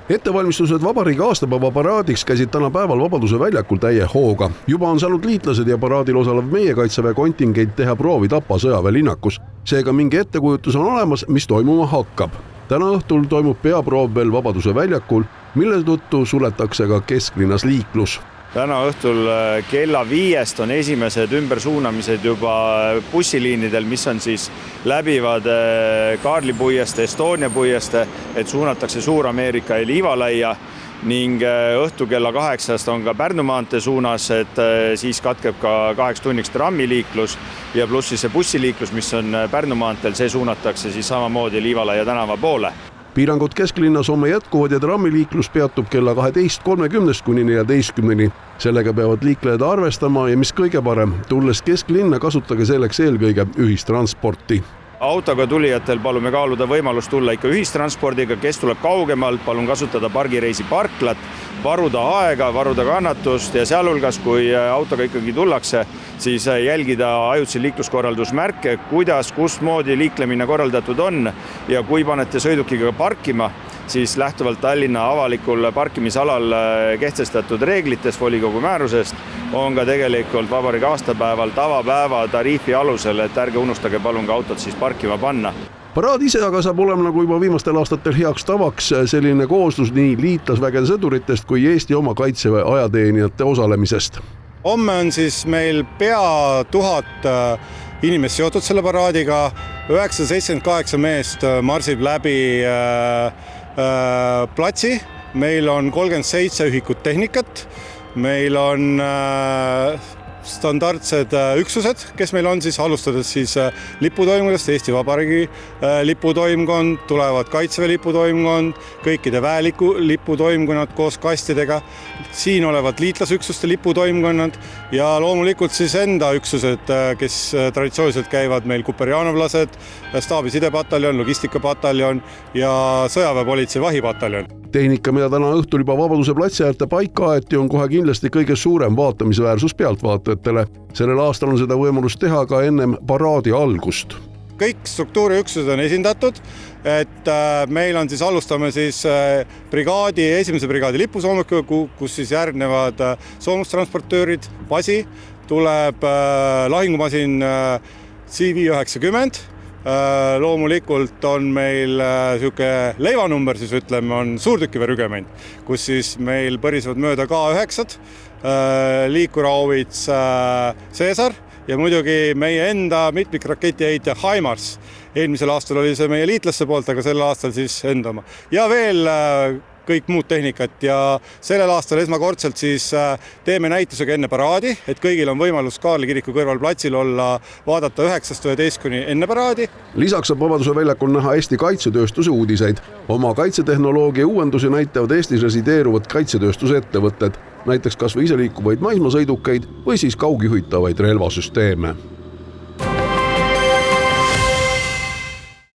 Ettevalmistused vabariigi aastapäeva paraadiks käisid täna päeval Vabaduse väljakul täie hooga. Juba on saanud liitlased ja paraadil osalev meie kaitseväe kontingent teha proovi Tapa sõjaväelinnakus. Seega mingi ettekujutus on olemas, mis toimuma hakkab. Täna õhtul toimub peaproov veel Vabaduse väljakul, mille tõttu suletakse ka kesklinnas liiklus. Täna õhtul kella 5 on esimesed ümbersuunamised juba bussiliinidel, mis on siis läbivad Kaarli puieste, Estonia puieste, et suunatakse Suur-Ameerika ja Liivalaia ning õhtu kella 8 on ka Pärnu maantee suunas, et siis katkeb ka 8 tunniks trammiliiklus ja pluss see bussiliiklus, mis on Pärnu maanteel, see suunatakse siis samamoodi Liivalaia tänava poole. Piirangud kesklinnas homme jätkuvad ja trammiliiklus peatub kella 12.30 kuni 14. Sellega peavad liiklejad arvestama ja mis kõige parem, tulles kesklinna kasutage selleks eelkõige ühistransporti. Autoga tulijatel palume kaaluda võimalust tulla ikka ühistranspordiga, kes tuleb kaugemalt, palun kasutada pargireisi parklat, varuda aega, varuda kannatust ja sealhulgas, kui autoga ikkagi tullakse, siis jälgida ajutisi liikluskorraldusmärke, kuidas, kustmoodi liiklemine korraldatud on ja kui panete sõidukiga parkima, siis lähtuvalt Tallinna avalikul parkimisalal kehtestatud reeglitest, volikogu määrusest, on ka tegelikult vabariigi aastapäeval tavapäeva tariifi alusel, et ärge unustage palun ka autot siis parkima panna. Paraad ise aga saab olema nagu juba viimastel aastatel heaks tavaks selline kooslus nii liitlasvägede sõduritest kui Eesti oma kaitseväe ajateenijate osalemisest. Homme on siis meil pea 1000 inimest seotud selle paraadiga, 978 meest marsib läbi platsi, meil on 37 ühikut tehnikat, meil on standardsed üksused, kes meil on siis alustades siis liputoimkondadest, Eesti Vabariigi liputoimkond, tulevad Kaitseväe liputoimkond, kõikide väeliputoimkonnad koos kastidega, siin olevad liitlasüksuste liputoimkonnad ja loomulikult siis enda üksused, kes traditsiooniliselt käivad meil kuperianovlased, staabi sidepataljon, logistikapataljon ja sõjaväepolitsei vahipataljon. Tehnika, mida täna õhtul juba Vabaduse platsi äärde paika aeti, on kohe kindlasti kõige suurem vaatamisväärsus pealtvaatajatele. Sellel aastal on seda võimalust teha ka ennem paraadi algust. Kõik struktuuriüksused on esindatud, et meil on siis alustame siis esimese brigaadi lipusoomikuga, kus siis järgnevad soomustransportöörid, Pasi, tuleb lahingumasin CV-90, loomulikult on meil siuke leivanumber, siis ütleme, on suurtükiväerügement, kus siis meil põrisevad mööda K9, liikurauvits Caesar ja muidugi meie enda mitmikraketiheitja HIMARS. Eelmisel aastal oli see meie liitlaste poolt, aga sel aastal siis enda oma. Ja veel kõik muud tehnikat ja sellel aastal esmakordselt siis teeme näitusega enne paraadi, et kõigil on võimalus Kaarli kiriku kõrval platsil olla, vaadata 9.11 enne paraadi. Lisaks saab Vabaduse väljakul näha Eesti kaitsetööstuse uudiseid. Oma kaitsetehnoloogia uuendusi näitavad Eestis resideeruvad kaitsetööstuse ettevõtted, näiteks kas või iseliikuvaid maismaasõidukeid või siis kaugjuhitavaid relvasüsteeme.